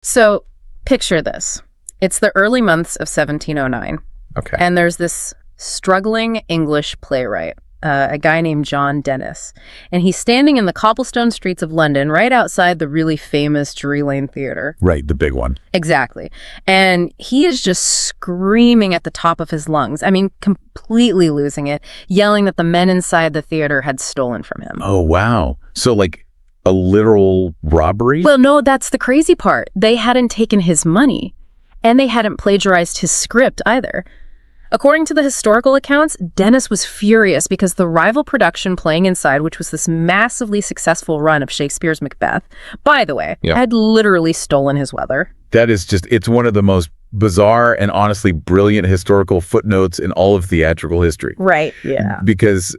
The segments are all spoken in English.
So picture this. It's the early months of 1709. Okay. And there's this struggling English playwright, a guy named John Dennis. And he's standing in the cobblestone streets of London right outside the really famous Drury Lane Theatre. Right, the big one. Exactly. And he is just screaming at the top of his lungs. I mean, completely losing it, yelling that the men inside the theater had stolen from him. Oh, wow. So like a literal robbery? Well, no, that's the crazy part. They hadn't taken his money, and they hadn't plagiarized his script either. According to the historical accounts, Dennis was furious because the rival production playing inside, which was this massively successful run of Shakespeare's Macbeth, by the way, had literally stolen his weather. That is just, it's one of the most bizarre and honestly brilliant historical footnotes in all of theatrical history. Right, yeah. Because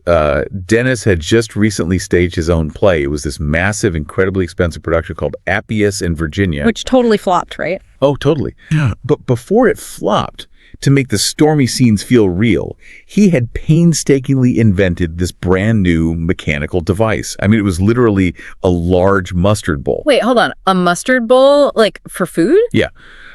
Dennis had just recently staged his own play. It was this massive, incredibly expensive production called Appius in Virginia. Which totally flopped, right? Oh, totally. But before it flopped, to make the stormy scenes feel real, he had painstakingly invented this brand new mechanical device. I mean, it was literally a large mustard bowl. Wait, hold on. A mustard bowl, like for food? Yeah,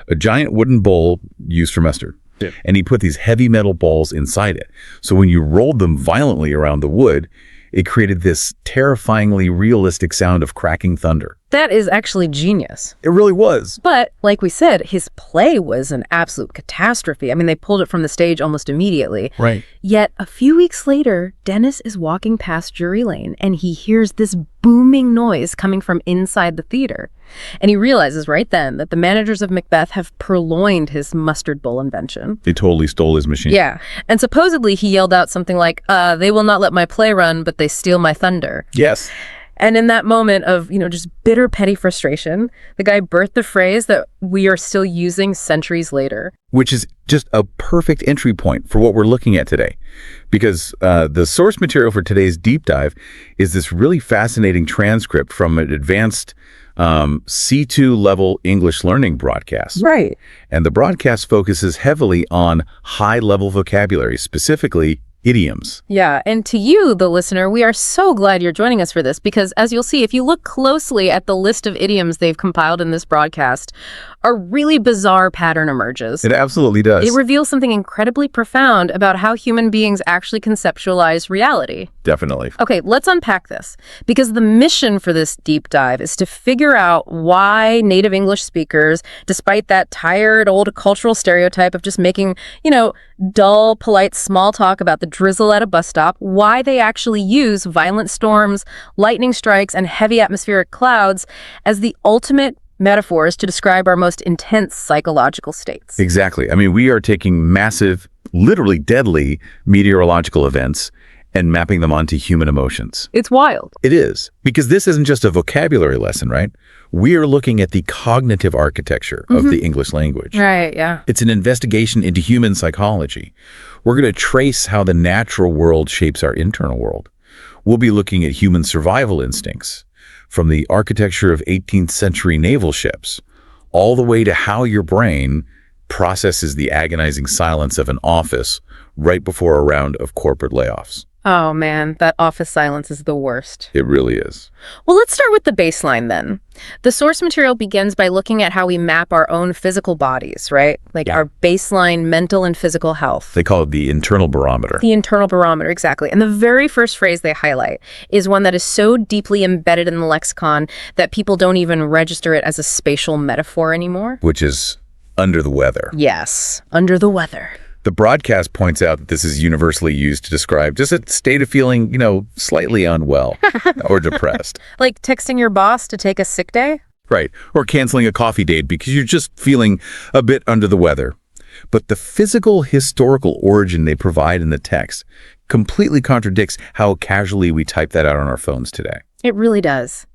a giant wooden bowl used for mustard. Yeah. And he put these heavy metal balls inside it. So when you rolled them violently around the wood, it created this terrifyingly realistic sound of cracking thunder. That is actually genius. It really was. But, like we said, his play was an absolute catastrophe. I mean, they pulled it from the stage almost immediately. Right. Yet, a few weeks later, Dennis is walking past Drury Lane, and he hears this booming noise coming from inside the theater. And he realizes right then that the managers of Macbeth have purloined his mustard bowl invention. They totally stole his machine. Yeah. And supposedly he yelled out something like, they will not let my play run, but they steal my thunder. Yes. And in that moment of, just bitter, petty frustration, the guy birthed the phrase that we are still using centuries later. Which is just a perfect entry point for what we're looking at today. Because the source material for today's deep dive is this really fascinating transcript from an advanced C2 level English learning broadcast. Right. And the broadcast focuses heavily on high level vocabulary, specifically idioms. Yeah, and to you, the listener, we are so glad you're joining us for this because, as you'll see, if you look closely at the list of idioms they've compiled in this broadcast, a really bizarre pattern emerges. It absolutely does. It reveals something incredibly profound about how human beings actually conceptualize reality. Definitely. Okay, let's unpack this, because the mission for this deep dive is to figure out why native English speakers, despite that tired old cultural stereotype of just making, dull, polite small talk about the drizzle at a bus stop, why they actually use violent storms, lightning strikes, and heavy atmospheric clouds as the ultimate metaphors to describe our most intense psychological states. Exactly. I mean, we are taking massive, literally deadly meteorological events and mapping them onto human emotions. It's wild. It is. Because this isn't just a vocabulary lesson, right? We are looking at the cognitive architecture of the English language. Right, yeah. It's an investigation into human psychology. We're going to trace how the natural world shapes our internal world. We'll be looking at human survival instincts, from the architecture of 18th century naval ships, all the way to how your brain processes the agonizing silence of an office right before a round of corporate layoffs. Oh man, that office silence is the worst. It really is. Well, let's start with the baseline then. The source material begins by looking at how we map our own physical bodies, right? Like our baseline mental and physical health. They call it the internal barometer. The internal barometer, exactly. And the very first phrase they highlight is one that is so deeply embedded in the lexicon that people don't even register it as a spatial metaphor anymore. Which is under the weather. Yes, under the weather. The broadcast points out that this is universally used to describe just a state of feeling, slightly unwell or depressed. Like texting your boss to take a sick day? Right. Or canceling a coffee date because you're just feeling a bit under the weather. But the physical historical origin they provide in the text completely contradicts how casually we type that out on our phones today. It really does.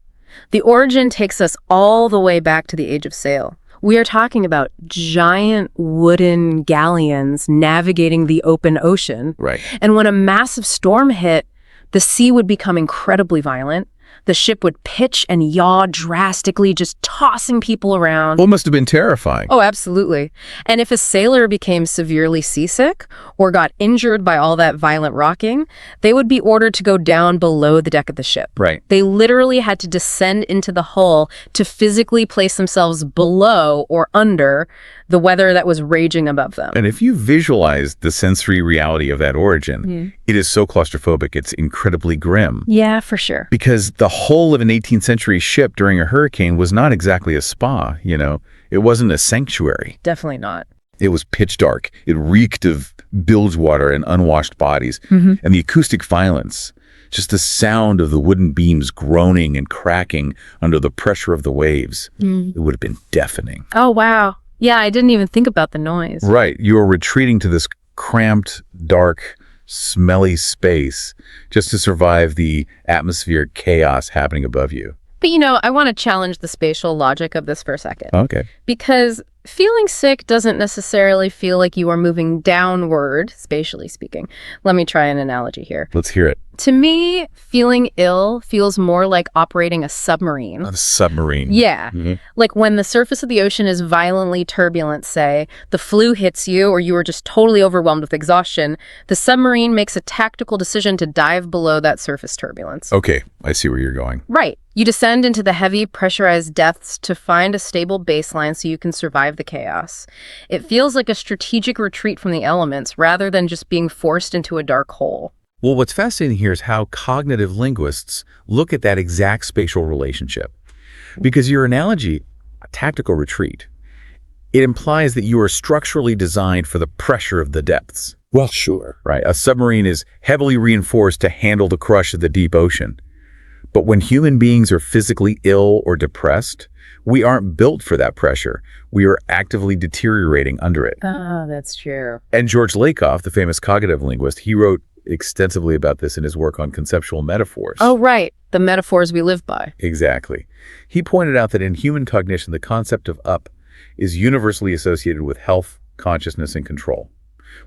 The origin takes us all the way back to the Age of Sail. We are talking about giant wooden galleons navigating the open ocean. Right. And when a massive storm hit, the sea would become incredibly violent. The ship would pitch and yaw drastically, just tossing people around. Well, it must have been terrifying. Oh, absolutely. And if a sailor became severely seasick or got injured by all that violent rocking, they would be ordered to go down below the deck of the ship. Right. They literally had to descend into the hull to physically place themselves below or under the weather that was raging above them. And if you visualize the sensory reality of that origin, it is so claustrophobic, it's incredibly grim. Yeah, for sure. Because the hull of an 18th century ship during a hurricane was not exactly a spa, you know. It wasn't a sanctuary. Definitely not. It was pitch dark. It reeked of bilge water and unwashed bodies. And the acoustic violence, just the sound of the wooden beams groaning and cracking under the pressure of the waves, it would have been deafening. Oh, wow. Yeah, I didn't even think about the noise. Right. You are retreating to this cramped, dark, smelly space just to survive the atmospheric chaos happening above you. But, I want to challenge the spatial logic of this for a second. Okay. Because feeling sick doesn't necessarily feel like you are moving downward, spatially speaking. Let me try an analogy here. Let's hear it. To me, feeling ill feels more like operating a submarine. A submarine. Yeah. Like when the surface of the ocean is violently turbulent, say, the flu hits you or you are just totally overwhelmed with exhaustion, the submarine makes a tactical decision to dive below that surface turbulence. Okay, I see where you're going. Right. You descend into the heavy, pressurized depths to find a stable baseline so you can survive the chaos. It feels like a strategic retreat from the elements rather than just being forced into a dark hole. Well, what's fascinating here is how cognitive linguists look at that exact spatial relationship. Because your analogy, a tactical retreat, it implies that you are structurally designed for the pressure of the depths. Well, sure. Right. A submarine is heavily reinforced to handle the crush of the deep ocean. But when human beings are physically ill or depressed, we aren't built for that pressure. We are actively deteriorating under it. Oh, that's true. And George Lakoff, the famous cognitive linguist, he wrote extensively about this in his work on conceptual metaphors. Oh, right. The metaphors we live by. Exactly. He pointed out that in human cognition, the concept of up is universally associated with health, consciousness, and control,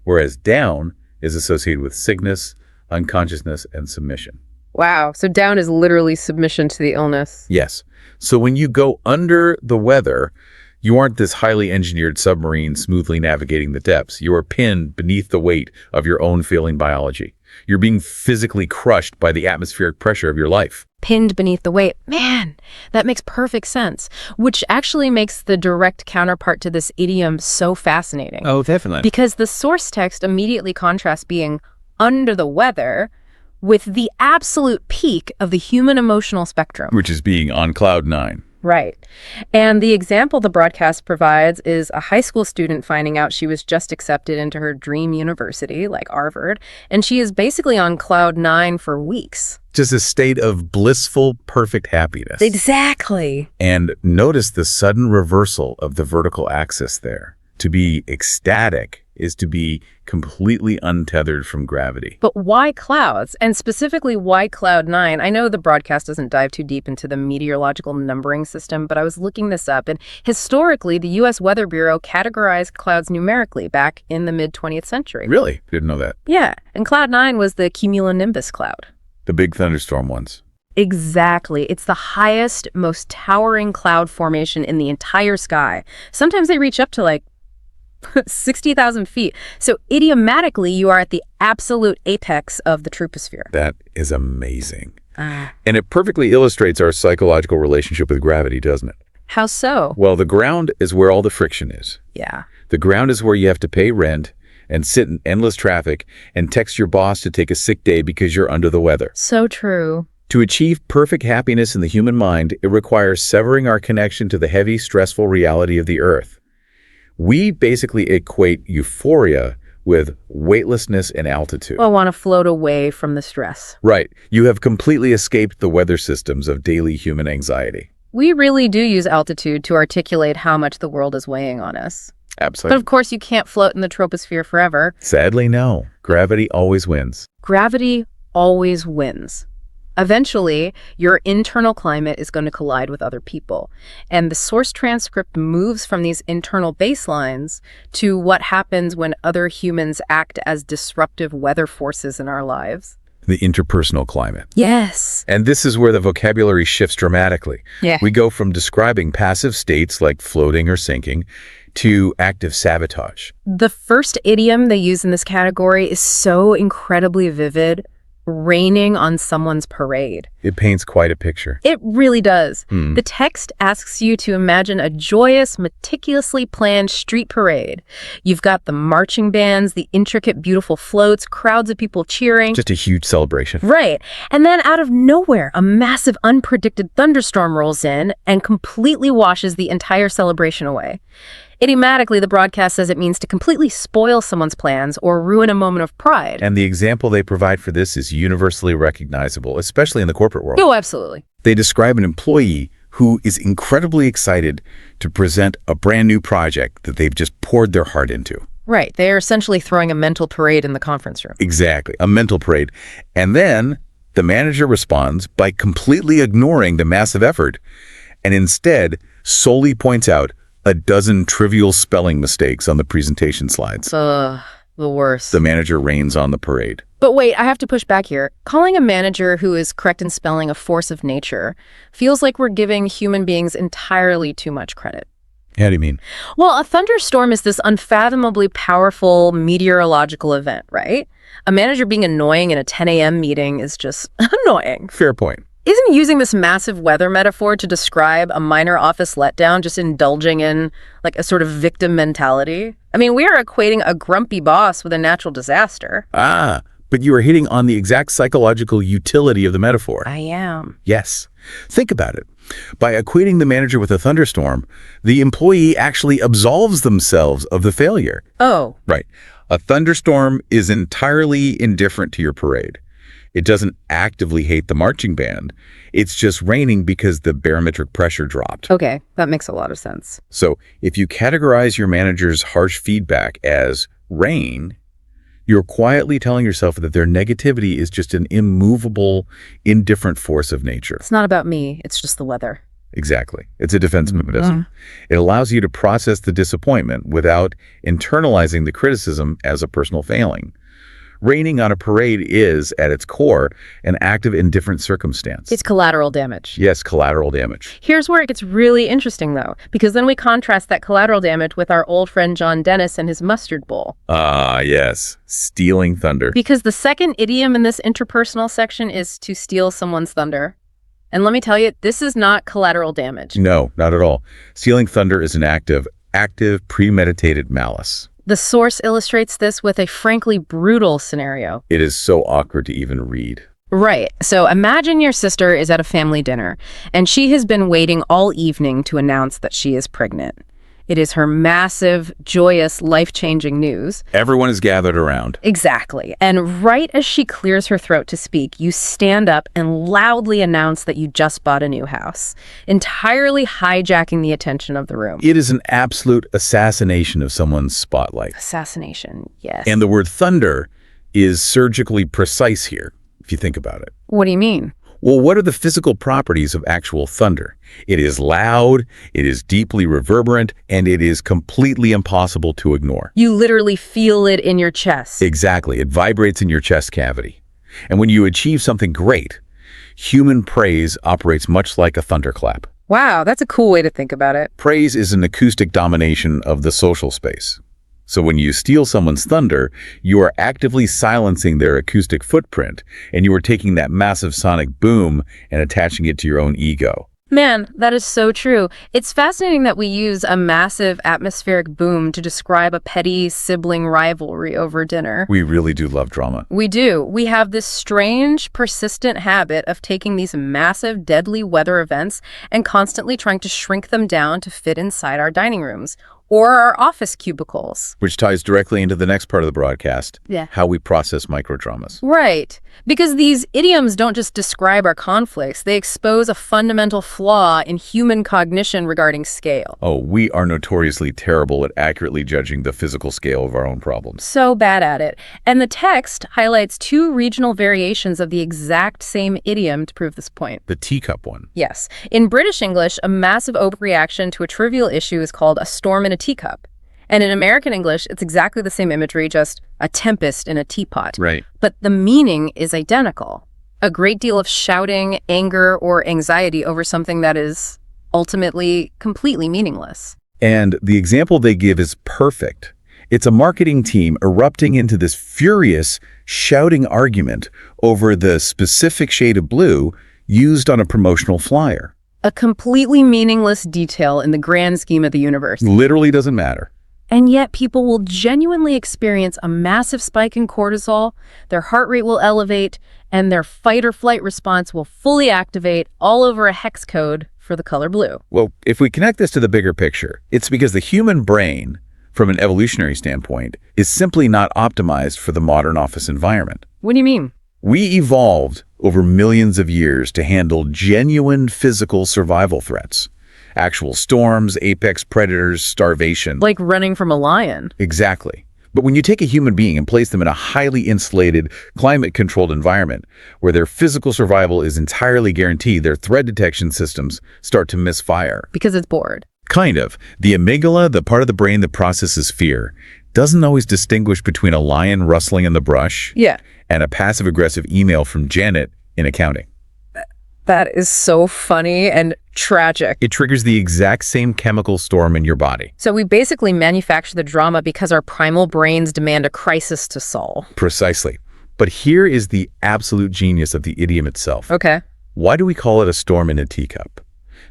whereas down is associated with sickness, unconsciousness, and submission. Wow. So down is literally submission to the illness. Yes. So when you go under the weather, you aren't this highly engineered submarine smoothly navigating the depths. You are pinned beneath the weight of your own failing biology. You're being physically crushed by the atmospheric pressure of your life. Pinned beneath the weight. Man, that makes perfect sense, which actually makes the direct counterpart to this idiom so fascinating. Oh, definitely. Because the source text immediately contrasts being under the weather with the absolute peak of the human emotional spectrum. Which is being on cloud nine. Right. And the example the broadcast provides is a high school student finding out she was just accepted into her dream university, like Harvard, and she is basically on cloud nine for weeks. Just a state of blissful, perfect happiness. Exactly. And notice the sudden reversal of the vertical axis there. To be ecstatic is to be completely untethered from gravity. But why clouds? And specifically, why cloud nine? I know the broadcast doesn't dive too deep into the meteorological numbering system, but I was looking this up, and historically, the U.S. Weather Bureau categorized clouds numerically back in the mid-20th century. Really? Didn't know that. Yeah, and cloud nine was the cumulonimbus cloud. The big thunderstorm ones. Exactly. It's the highest, most towering cloud formation in the entire sky. Sometimes they reach up to like 60,000 feet. So idiomatically, you are at the absolute apex of the troposphere. That is amazing. And it perfectly illustrates our psychological relationship with gravity, doesn't it? How so? Well, the ground is where all the friction is. Yeah. The ground is where you have to pay rent and sit in endless traffic and text your boss to take a sick day because you're under the weather. So true. To achieve perfect happiness in the human mind, it requires severing our connection to the heavy, stressful reality of the earth. We basically equate euphoria with weightlessness and altitude. I want to float away from the stress. Right. You have completely escaped the weather systems of daily human anxiety. We really do use altitude to articulate how much the world is weighing on us. But Absolutely. of course, you can't float in the troposphere forever. Sadly, no. Gravity always wins. Gravity always wins. Eventually, your internal climate is going to collide with other people. And the source transcript moves from these internal baselines to what happens when other humans act as disruptive weather forces in our lives. the interpersonal climate. Yes. And this is where the vocabulary shifts dramatically. Yeah. We go from describing passive states like floating or sinking to active sabotage. The first idiom they use in this category is so incredibly vivid. Raining on someone's parade. It paints quite a picture. It really does. The text asks you to imagine a joyous, meticulously planned street parade. You've got the marching bands, the intricate, beautiful floats, crowds of people cheering. Just a huge celebration. Right. And then out of nowhere, a massive, unpredicted thunderstorm rolls in and completely washes the entire celebration away. Idiomatically, the broadcast says it means to completely spoil someone's plans or ruin a moment of pride. And the example they provide for this is universally recognizable, especially in the corporate world. Oh, absolutely. They describe an employee who is incredibly excited to present a brand new project that they've just poured their heart into. Right. They are essentially throwing a mental parade in the conference room. Exactly. A mental parade. And then the manager responds by completely ignoring the massive effort and instead solely points out a dozen trivial spelling mistakes on the presentation slides. The worst. The manager rains on the parade. But wait, I have to push back here. Calling a manager who is correct in spelling a force of nature feels like we're giving human beings entirely too much credit. How do you mean? Well, a thunderstorm is this unfathomably powerful meteorological event, right? A manager being annoying in a 10 a.m. meeting is just annoying. Fair point. Isn't using this massive weather metaphor to describe a minor office letdown just indulging in like a sort of victim mentality? I mean, we are equating a grumpy boss with a natural disaster. But you are hitting on the exact psychological utility of the metaphor. I am. Yes. Think about it. By equating the manager with a thunderstorm, the employee actually absolves themselves of the failure. Oh. Right. A thunderstorm is entirely indifferent to your parade. It doesn't actively hate the marching band. It's just raining because the barometric pressure dropped. Okay, that makes a lot of sense. So if you categorize your manager's harsh feedback as rain, you're quietly telling yourself that their negativity is just an immovable, indifferent force of nature. It's not about me, it's just the weather. Exactly. It's a defense mechanism. It allows you to process the disappointment without internalizing the criticism as a personal failing. Raining on a parade is, at its core, an act of indifferent circumstance. It's collateral damage. Yes, collateral damage. Here's where it gets really interesting, though, because then we contrast that collateral damage with our old friend John Dennis and his mustard bowl. Yes. Stealing thunder. Because the second idiom in this interpersonal section is to steal someone's thunder. And let me tell you, this is not collateral damage. No, not at all. Stealing thunder is an act of active, premeditated malice. The source illustrates this with a frankly brutal scenario. It is so awkward to even read. Right. So imagine your sister is at a family dinner, and she has been waiting all evening to announce that she is pregnant. It is her massive, joyous, life-changing news. Everyone is gathered around. Exactly. And right as she clears her throat to speak, you stand up and loudly announce that you just bought a new house, entirely hijacking the attention of the room. It is an absolute assassination of someone's spotlight. Assassination, yes. And the word thunder is surgically precise here, if you think about it. What do you mean? Well, what are the physical properties of actual thunder? It is loud, it is deeply reverberant, and it is completely impossible to ignore. You literally feel it in your chest. Exactly. It vibrates in your chest cavity. And when you achieve something great, human praise operates much like a thunderclap. Wow, that's a cool way to think about it. Praise is an acoustic domination of the social space. So when you steal someone's thunder, you are actively silencing their acoustic footprint, and you are taking that massive sonic boom and attaching it to your own ego. Man, that is so true. It's fascinating that we use a massive atmospheric boom to describe a petty sibling rivalry over dinner. We really do love drama. We do. We have this strange, persistent habit of taking these massive, deadly weather events and constantly trying to shrink them down to fit inside our dining rooms or our office cubicles. Which ties directly into the next part of the broadcast, how we process microdramas. Right. Because these idioms don't just describe our conflicts, they expose a fundamental flaw in human cognition regarding scale. Oh, we are notoriously terrible at accurately judging the physical scale of our own problems. So bad at it. And the text highlights two regional variations of the exact same idiom to prove this point. The teacup one. Yes. In British English, a massive overreaction to a trivial issue is called a storm in a teacup. And in American English, it's exactly the same imagery, just a tempest in a teapot. Right. But the meaning is identical. A great deal of shouting, anger, or anxiety over something that is ultimately completely meaningless. And the example they give is perfect. It's a marketing team erupting into this furious, shouting argument over the specific shade of blue used on a promotional flyer. A completely meaningless detail in the grand scheme of the universe. Literally doesn't matter. And yet people will genuinely experience a massive spike in cortisol, their heart rate will elevate, and their fight or flight response will fully activate all over a hex code for the color blue. Well, if we connect this to the bigger picture, it's because the human brain, from an evolutionary standpoint, is simply not optimized for the modern office environment. What do you mean? We evolved over millions of years to handle genuine physical survival threats. Actual storms, apex predators, starvation. Like running from a lion. Exactly. But when you take a human being and place them in a highly insulated, climate-controlled environment where their physical survival is entirely guaranteed, their threat detection systems start to misfire. Because it's bored. Kind of. The amygdala, the part of the brain that processes fear, doesn't always distinguish between a lion rustling in the brush and a passive-aggressive email from Janet in accounting. That is so funny and tragic. It triggers the exact same chemical storm in your body. So we basically manufacture the drama because our primal brains demand a crisis to solve. Precisely. But here is the absolute genius of the idiom itself. Okay. Why do we call it a storm in a teacup?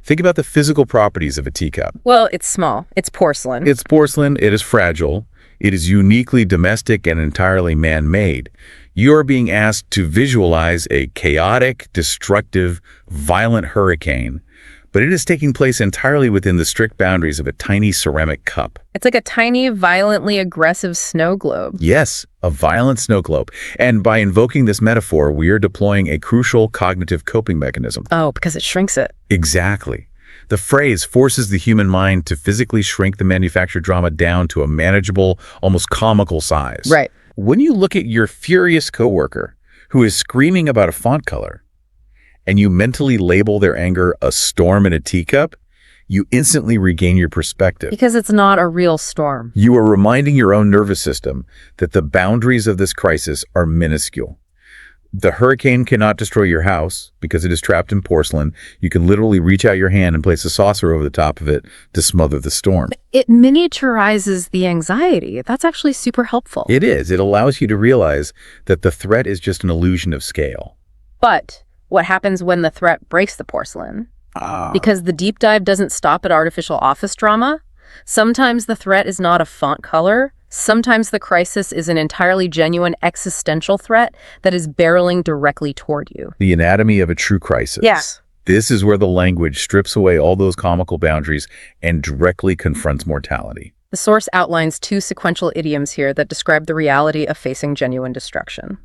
Think about the physical properties of a teacup. Well, it's small. It's porcelain. It's porcelain. It is fragile. It is uniquely domestic and entirely man-made. You are being asked to visualize a chaotic, destructive, violent hurricane, but it is taking place entirely within the strict boundaries of a tiny ceramic cup. It's like a tiny, violently aggressive snow globe. Yes, a violent snow globe. And by invoking this metaphor, we are deploying a crucial cognitive coping mechanism. Oh, because it shrinks it. Exactly. The phrase forces the human mind to physically shrink the manufactured drama down to a manageable, almost comical size. Right. When you look at your furious coworker who is screaming about a font color, and you mentally label their anger a storm in a teacup, you instantly regain your perspective. Because it's not a real storm. You are reminding your own nervous system that the boundaries of this crisis are minuscule. The hurricane cannot destroy your house because it is trapped in porcelain. You can literally reach out your hand and place a saucer over the top of it to smother the storm. It miniaturizes the anxiety. That's actually super helpful. It is. It allows you to realize that the threat is just an illusion of scale. But what happens when the threat breaks the porcelain? Because the deep dive doesn't stop at artificial office drama. Sometimes the threat is not a font color. Sometimes the crisis is an entirely genuine existential threat that is barreling directly toward you. The anatomy of a true crisis. Yeah. This is where the language strips away all those comical boundaries and directly confronts mortality. The source outlines 2 sequential idioms here that describe the reality of facing genuine destruction.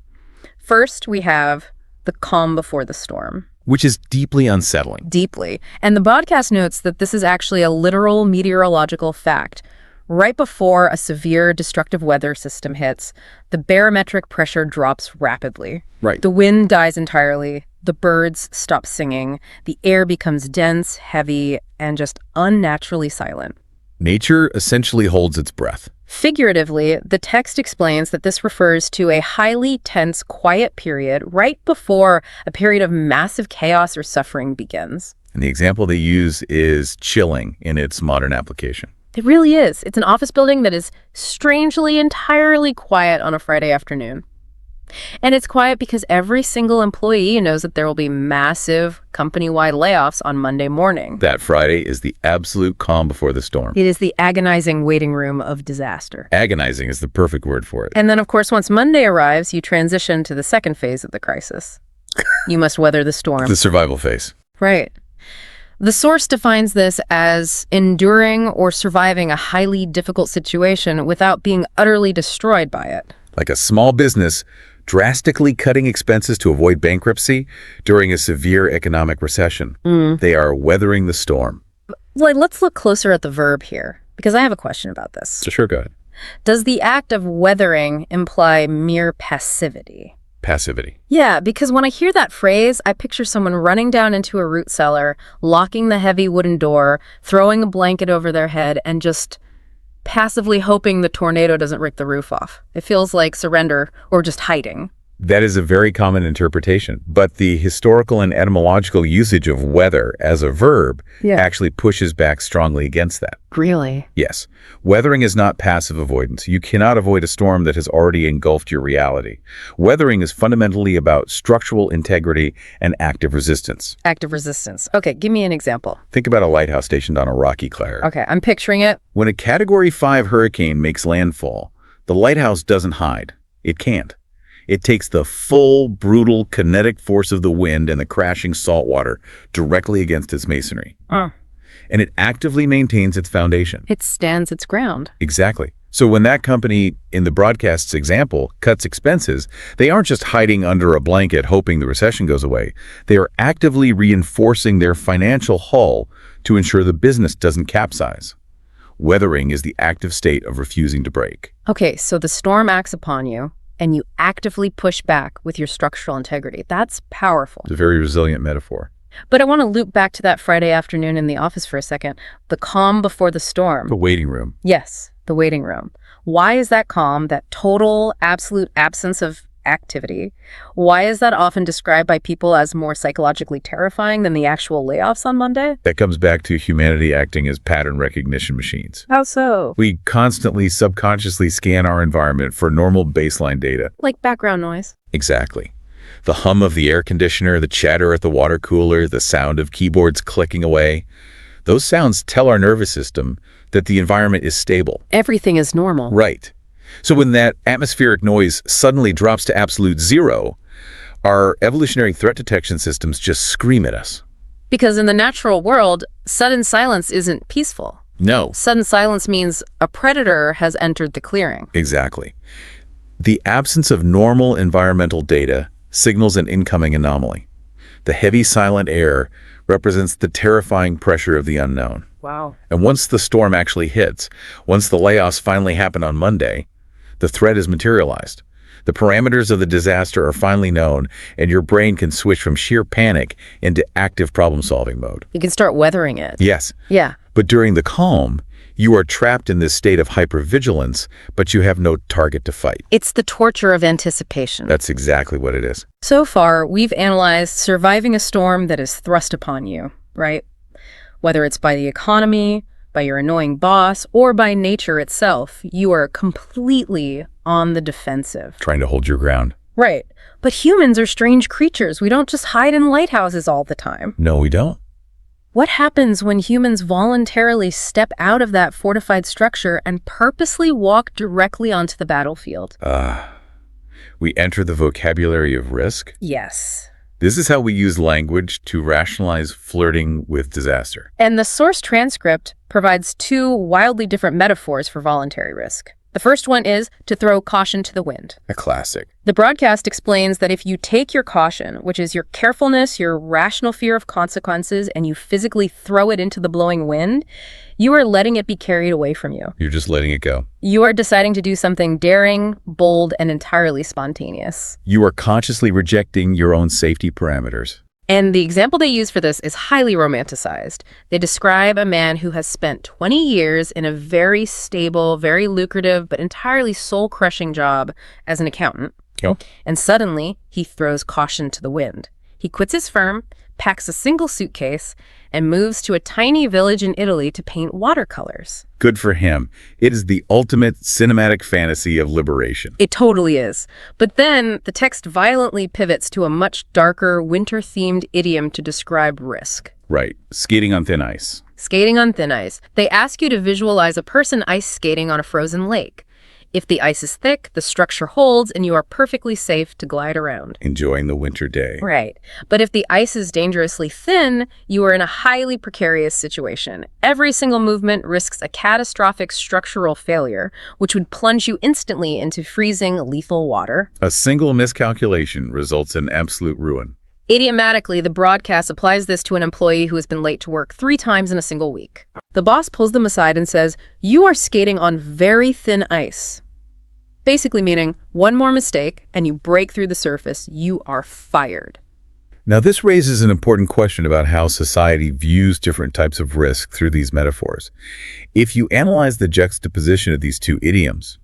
First, we have the calm before the storm. Which is deeply unsettling. Deeply. And the podcast notes that this is actually a literal meteorological fact. Right before a severe destructive weather system hits, the barometric pressure drops rapidly. Right. The wind dies entirely, the birds stop singing, the air becomes dense, heavy, and just unnaturally silent. Nature essentially holds its breath. Figuratively, the text explains that this refers to a highly tense, quiet period right before a period of massive chaos or suffering begins. And the example they use is chilling in its modern application. It really is. It's an office building that is strangely entirely quiet on a Friday afternoon. And it's quiet because every single employee knows that there will be massive company-wide layoffs on Monday morning. That Friday is the absolute calm before the storm. It is the agonizing waiting room of disaster. Agonizing is the perfect word for it. And then, of course, once Monday arrives, you transition to the second phase of the crisis. You must weather the storm. The survival phase. Right. The source defines this as enduring or surviving a highly difficult situation without being utterly destroyed by it. Like a small business drastically cutting expenses to avoid bankruptcy during a severe economic recession. They are weathering the storm. Let's look closer at the verb here, because I have a question about this. So sure, go ahead. Does the act of weathering imply mere passivity? Passivity. Yeah, because when I hear that phrase, I picture someone running down into a root cellar, locking the heavy wooden door, throwing a blanket over their head, and just passively hoping the tornado doesn't rip the roof off. It feels like surrender or just hiding. That is a very common interpretation, but the historical and etymological usage of weather as a verb actually pushes back strongly against that. Really? Yes. Weathering is not passive avoidance. You cannot avoid a storm that has already engulfed your reality. Weathering is fundamentally about structural integrity and active resistance. Active resistance. Okay, give me an example. Think about a lighthouse stationed on a rocky clair. Okay, I'm picturing it. When a Category 5 hurricane makes landfall, the lighthouse doesn't hide. It can't. It takes the full, brutal, kinetic force of the wind and the crashing salt water directly against its masonry. And it actively maintains its foundation. It stands its ground. Exactly. So when that company, in the broadcast's example, cuts expenses, they aren't just hiding under a blanket hoping the recession goes away. They are actively reinforcing their financial hull to ensure the business doesn't capsize. Weathering is the active state of refusing to break. Okay, so the storm acts upon you, and you actively push back with your structural integrity. That's powerful. It's a very resilient metaphor. But I want to loop back to that Friday afternoon in the office for a second. The calm before the storm. The waiting room. Yes, the waiting room. Why is that calm, that total, absolute absence of activity? Why is that often described by people as more psychologically terrifying than the actual layoffs on Monday? That comes back to humanity acting as pattern recognition machines. How so? We constantly subconsciously scan our environment for normal baseline data. Like background noise. Exactly. The hum of the air conditioner, the chatter at the water cooler, the sound of keyboards clicking away. Those sounds tell our nervous system that the environment is stable. Everything is normal. Right. So when that atmospheric noise suddenly drops to absolute zero, our evolutionary threat detection systems just scream at us. Because in the natural world, sudden silence isn't peaceful. No. Sudden silence means a predator has entered the clearing. Exactly. The absence of normal environmental data signals an incoming anomaly. The heavy silent air represents the terrifying pressure of the unknown. Wow. And once the storm actually hits, once the layoffs finally happen on Monday, the threat is materialized. The parameters of the disaster are finally known, and your brain can switch from sheer panic into active problem-solving mode. You can start weathering it. Yes. Yeah. But during the calm, you are trapped in this state of hypervigilance, but you have no target to fight. It's the torture of anticipation. That's exactly what it is. So far, we've analyzed surviving a storm that is thrust upon you, right? Whether it's by the economy, by your annoying boss, or by nature itself, you are completely on the defensive. Trying to hold your ground. Right. But humans are strange creatures. We don't just hide in lighthouses all the time. No, we don't. What happens when humans voluntarily step out of that fortified structure and purposely walk directly onto the battlefield? We enter the vocabulary of risk. Yes. This is how we use language to rationalize flirting with disaster. And the source transcript provides two wildly different metaphors for voluntary risk. The first one is to throw caution to the wind. A classic. The broadcast explains that if you take your caution, which is your carefulness, your rational fear of consequences, and you physically throw it into the blowing wind, you are letting it be carried away from you. You're just letting it go. You are deciding to do something daring, bold, and entirely spontaneous. You are consciously rejecting your own safety parameters. And the example they use for this is highly romanticized. They describe a man who has spent 20 years in a very stable, very lucrative, but entirely soul-crushing job as an accountant. Yep. And suddenly, he throws caution to the wind. He quits his firm, packs a single suitcase, and moves to a tiny village in Italy to paint watercolors. Good for him. It is the ultimate cinematic fantasy of liberation. It totally is. But then the text violently pivots to a much darker, winter-themed idiom to describe risk. Right. Skating on thin ice. Skating on thin ice. They ask you to visualize a person ice skating on a frozen lake. If the ice is thick, the structure holds, and you are perfectly safe to glide around. Enjoying the winter day. Right. But if the ice is dangerously thin, you are in a highly precarious situation. Every single movement risks a catastrophic structural failure, which would plunge you instantly into freezing, lethal water. A single miscalculation results in absolute ruin. Idiomatically, the broadcast applies this to an employee who has been late to work 3 times in a single week. The boss pulls them aside and says, "You are skating on very thin ice." Basically meaning, one more mistake and you break through the surface, you are fired. Now, this raises an important question about how society views different types of risk through these metaphors. If you analyze the juxtaposition of these two idioms,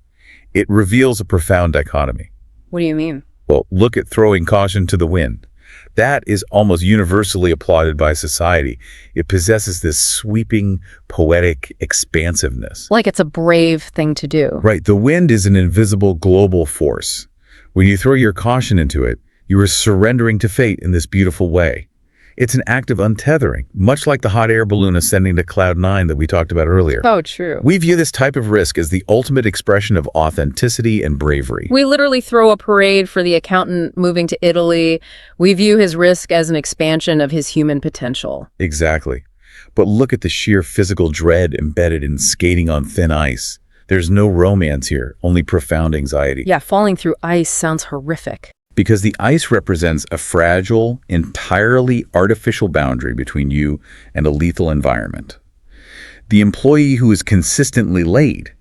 it reveals a profound dichotomy. What do you mean? Well, look at throwing caution to the wind. That is almost universally applauded by society. It possesses this sweeping, poetic expansiveness. Like it's a brave thing to do. Right. The wind is an invisible global force. When you throw your caution into it, you are surrendering to fate in this beautiful way. It's an act of untethering, much like the hot air balloon ascending to Cloud 9 that we talked about earlier. Oh, true. We view this type of risk as the ultimate expression of authenticity and bravery. We literally throw a parade for the accountant moving to Italy. We view his risk as an expansion of his human potential. Exactly. But look at the sheer physical dread embedded in skating on thin ice. There's no romance here, only profound anxiety. Yeah, falling through ice sounds horrific. Because the ice represents a fragile, entirely artificial boundary between you and a lethal environment. The employee who is consistently late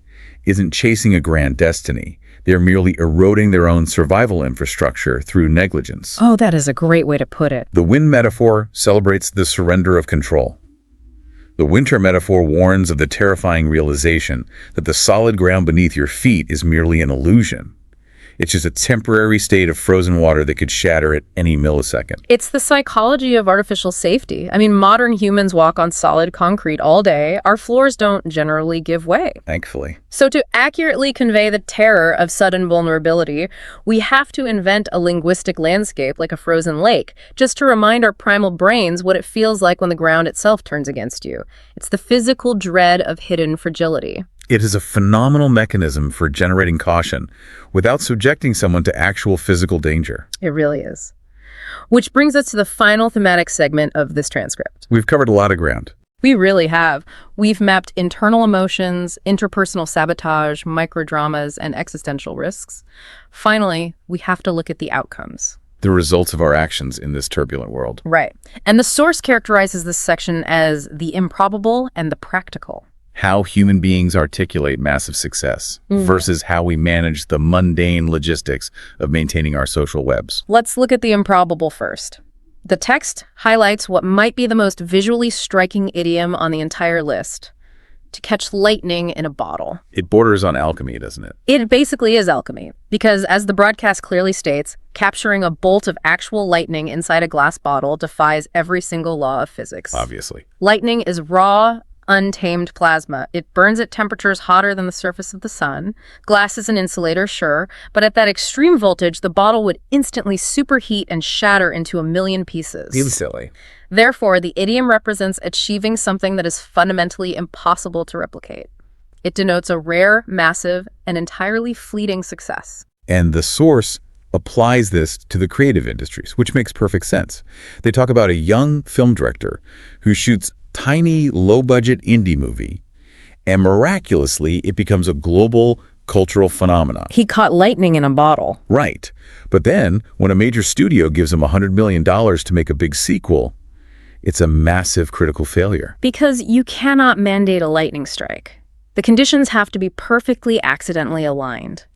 isn't chasing a grand destiny. They're merely eroding their own survival infrastructure through negligence. Oh, that is a great way to put it. The wind metaphor celebrates the surrender of control. The winter metaphor warns of the terrifying realization that the solid ground beneath your feet is merely an illusion. It's just a temporary state of frozen water that could shatter at any millisecond. It's the psychology of artificial safety. I mean, modern humans walk on solid concrete all day. Our floors don't generally give way. Thankfully. So to accurately convey the terror of sudden vulnerability, we have to invent a linguistic landscape like a frozen lake, just to remind our primal brains what it feels like when the ground itself turns against you. It's the physical dread of hidden fragility. It is a phenomenal mechanism for generating caution without subjecting someone to actual physical danger. It really is. Which brings us to the final thematic segment of this transcript. We've covered a lot of ground. We really have. We've mapped internal emotions, interpersonal sabotage, microdramas, and existential risks. Finally, we have to look at the outcomes. The results of our actions in this turbulent world. Right. And the source characterizes this section as the improbable and the practical. How human beings articulate massive success versus how we manage the mundane logistics of maintaining our social webs. Let's look at the improbable first. The text highlights what might be the most visually striking idiom on the entire list: to catch lightning in a bottle. It borders on alchemy, doesn't it? It basically is alchemy, because as the broadcast clearly states, capturing a bolt of actual lightning inside a glass bottle defies every single law of physics. Obviously. Lightning is raw, untamed plasma. It burns at temperatures hotter than the surface of the sun. Glass is an insulator, sure, but at that extreme voltage, the bottle would instantly superheat and shatter into a million pieces. Seems silly. Therefore, the idiom represents achieving something that is fundamentally impossible to replicate. It denotes a rare, massive, and entirely fleeting success. And the source applies this to the creative industries, which makes perfect sense. They talk about a young film director who shoots tiny, low-budget indie movie, and miraculously, it becomes a global cultural phenomenon. He caught lightning in a bottle. Right. But then, when a major studio gives him $100 million to make a big sequel, it's a massive critical failure. Because you cannot mandate a lightning strike. The conditions have to be perfectly accidentally aligned.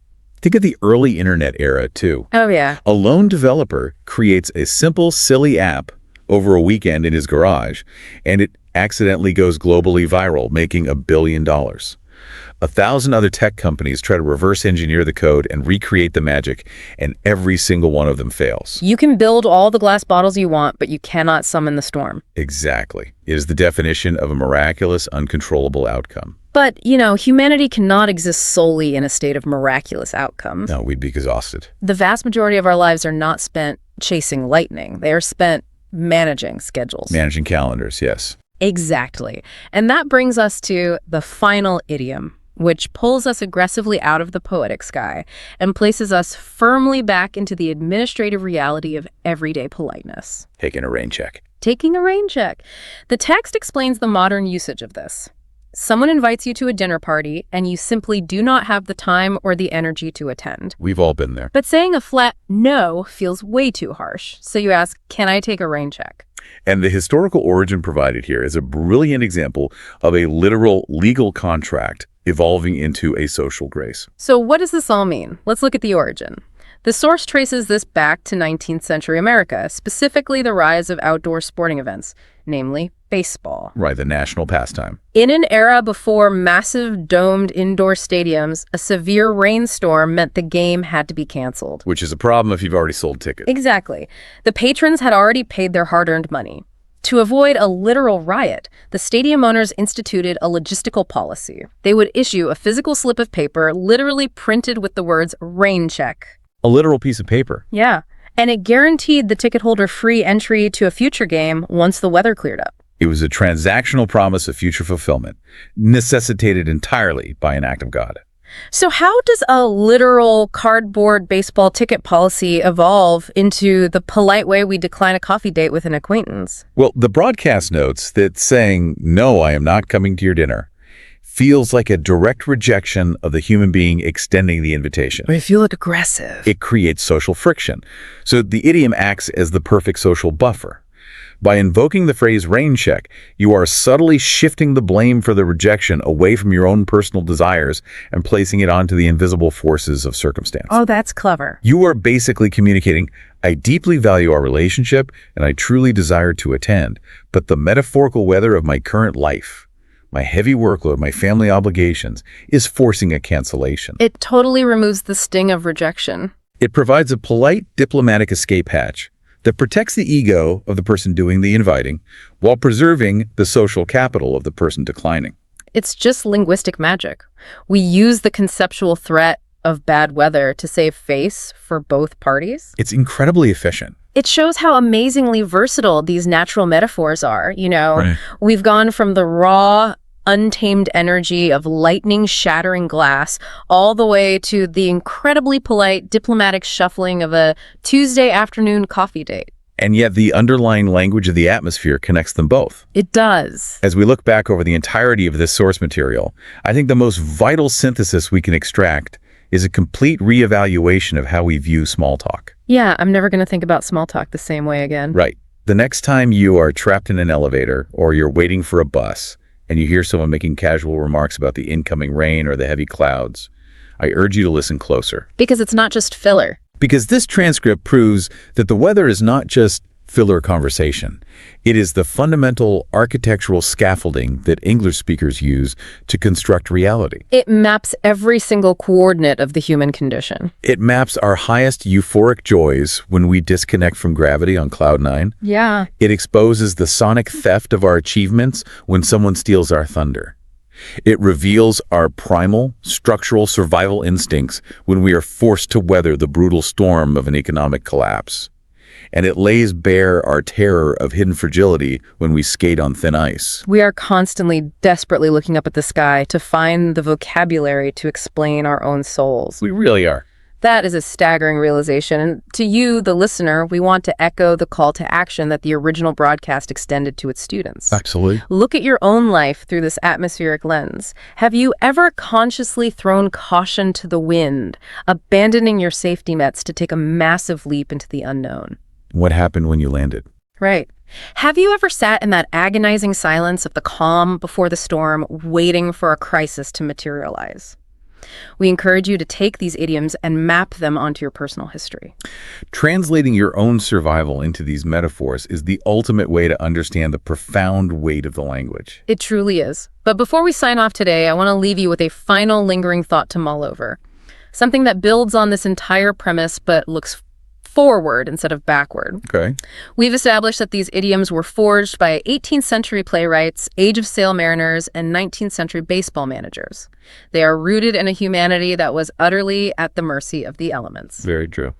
Think of the early internet era, too. Oh, yeah. A lone developer creates a simple, silly app over a weekend in his garage, and it accidentally goes globally viral, making $1 billion. 1,000 other tech companies try to reverse engineer the code and recreate the magic, and every single one of them fails. You can build all the glass bottles you want, but you cannot summon the storm. Exactly. It is the definition of a miraculous, uncontrollable outcome. But, humanity cannot exist solely in a state of miraculous outcomes. No, we'd be exhausted. The vast majority of our lives are not spent chasing lightning. They are spent managing schedules. Managing calendars, yes. Exactly. And that brings us to the final idiom, which pulls us aggressively out of the poetic sky and places us firmly back into the administrative reality of everyday politeness. Taking a rain check. Taking a rain check. The text explains the modern usage of this. Someone invites you to a dinner party, and you simply do not have the time or the energy to attend. We've all been there. But saying a flat no feels way too harsh. So you ask, can I take a rain check? And the historical origin provided here is a brilliant example of a literal legal contract evolving into a social grace. So what does this all mean? Let's look at the origin. The source traces this back to 19th century America, specifically the rise of outdoor sporting events, namely baseball. Right, the national pastime. In an era before massive domed indoor stadiums, a severe rainstorm meant the game had to be canceled. Which is a problem if you've already sold tickets. Exactly. The patrons had already paid their hard-earned money. To avoid a literal riot, the stadium owners instituted a logistical policy. They would issue a physical slip of paper literally printed with the words rain check. A literal piece of paper. Yeah, and it guaranteed the ticket holder free entry to a future game once the weather cleared up. It was a transactional promise of future fulfillment, necessitated entirely by an act of God. So how does a literal cardboard baseball ticket policy evolve into the polite way we decline a coffee date with an acquaintance? Well, the broadcast notes that saying, "No, I am not coming to your dinner," feels like a direct rejection of the human being extending the invitation. I feel aggressive. It creates social friction. So the idiom acts as the perfect social buffer. By invoking the phrase rain check, you are subtly shifting the blame for the rejection away from your own personal desires and placing it onto the invisible forces of circumstance. Oh, that's clever. You are basically communicating, "I deeply value our relationship and I truly desire to attend, but the metaphorical weather of my current life, my heavy workload, my family obligations, is forcing a cancellation." It totally removes the sting of rejection. It provides a polite diplomatic escape hatch that protects the ego of the person doing the inviting while preserving the social capital of the person declining. It's just linguistic magic. We use the conceptual threat of bad weather to save face for both parties. It's incredibly efficient. It shows how amazingly versatile these natural metaphors are. Right. We've gone from the raw, untamed energy of lightning shattering glass all the way to the incredibly polite diplomatic shuffling of a Tuesday afternoon coffee date. And yet the underlying language of the atmosphere connects them both. It does. As we look back over the entirety of this source material, I think the most vital synthesis we can extract is a complete reevaluation of how we view small talk. Yeah, I'm never going to think about small talk the same way again. Right. The next time you are trapped in an elevator or you're waiting for a bus and you hear someone making casual remarks about the incoming rain or the heavy clouds, I urge you to listen closer. Because it's not just filler. Because this transcript proves that the weather is not just filler conversation. It is the fundamental architectural scaffolding that English speakers use to construct reality. It maps every single coordinate of the human condition. It maps our highest euphoric joys when we disconnect from gravity on cloud nine. Yeah. It exposes the sonic theft of our achievements when someone steals our thunder. It reveals our primal, structural survival instincts when we are forced to weather the brutal storm of an economic collapse. And it lays bare our terror of hidden fragility when we skate on thin ice. We are constantly, desperately looking up at the sky to find the vocabulary to explain our own souls. We really are. That is a staggering realization. And to you, the listener, we want to echo the call to action that the original broadcast extended to its students. Absolutely. Look at your own life through this atmospheric lens. Have you ever consciously thrown caution to the wind, abandoning your safety nets to take a massive leap into the unknown? What happened when you landed? Right. Have you ever sat in that agonizing silence of the calm before the storm, waiting for a crisis to materialize? We encourage you to take these idioms and map them onto your personal history. Translating your own survival into these metaphors is the ultimate way to understand the profound weight of the language. It truly is. But before we sign off today, I want to leave you with a final lingering thought to mull over. Something that builds on this entire premise but looks forward instead of backward. Okay. We've established that these idioms were forged by 18th century playwrights, age of sail mariners, and 19th century baseball managers. They are rooted in a humanity that was utterly at the mercy of the elements. Very true.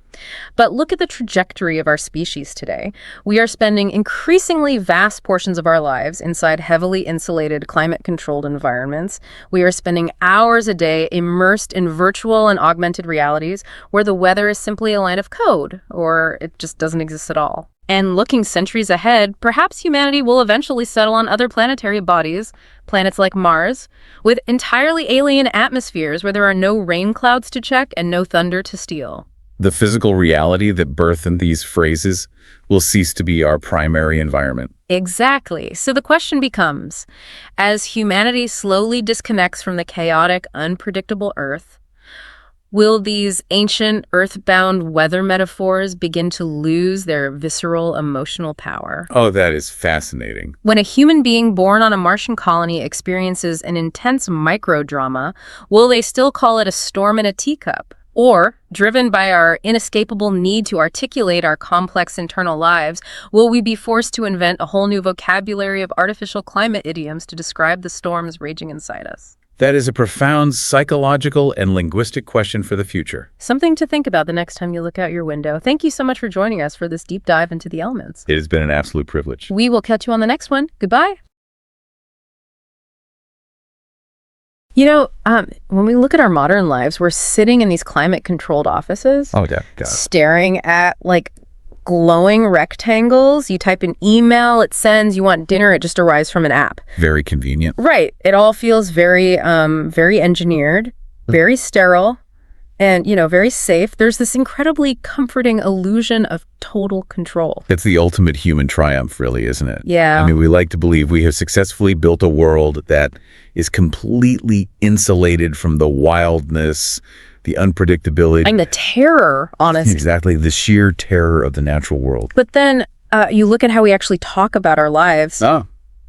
But look at the trajectory of our species today. We are spending increasingly vast portions of our lives inside heavily insulated, climate-controlled environments. We are spending hours a day immersed in virtual and augmented realities where the weather is simply a line of code, or it just doesn't exist at all. And looking centuries ahead, perhaps humanity will eventually settle on other planetary bodies, planets like Mars, with entirely alien atmospheres where there are no rain clouds to check and no thunder to steal. The physical reality that birth in these phrases will cease to be our primary environment. Exactly. So the question becomes, as humanity slowly disconnects from the chaotic, unpredictable Earth, Will these ancient earthbound weather metaphors begin to lose their visceral emotional power? Oh, that is fascinating. When a human being born on a Martian colony experiences an intense microdrama, will they still call it a storm in a teacup? Or, driven by our inescapable need to articulate our complex internal lives, will we be forced to invent a whole new vocabulary of artificial climate idioms to describe the storms raging inside us? That is a profound psychological and linguistic question for the future. Something to think about the next time you look out your window. Thank you so much for joining us for this deep dive into the elements. It has been an absolute privilege. We will catch you on the next one. Goodbye. You know, when we look at our modern lives, we're sitting in these climate-controlled offices, Oh, yeah. staring at, like, glowing rectangles. You type an email, it sends. You want dinner, it just arrives from an app. Very convenient. Right. It all feels very, very engineered, very sterile, and, very safe. There's this incredibly comforting illusion of total control. It's the ultimate human triumph, really, isn't it? Yeah. I mean, we like to believe we have successfully built a world that is completely insulated from the wildness, the unpredictability. And the terror, honestly. Exactly, the sheer terror of the natural world. But then you look at how we actually talk about our lives,